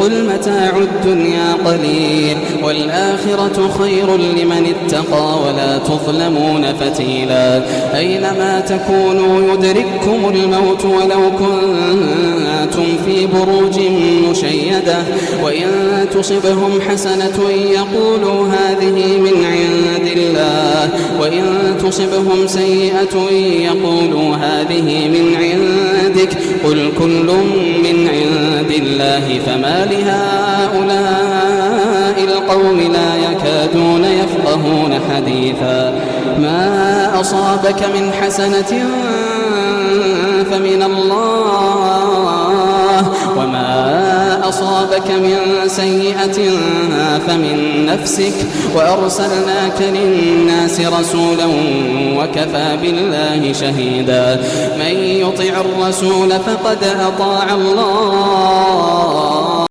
قل متاع الدنيا قليل والآخرة خير لمن اتقى ولا تظلمون فتيلا أينما تكونوا يدرككم الموت ولو كنتم في بروج مشيدة وإن تصبهم حسنة يقولوا هذه من عند الله وإن تصبهم سيئة يقولوا هذه من عندك قل كل من عند الله فما لهؤلاء القوم لا يكادون يفقهون حديثا ما أصابك من حسنة فمن الله وما أصابك من سيئة فمن نفسك وأرسلناك للناس رسولا وكفى بالله شهيدا من يطع الرسول فقد أطاع الله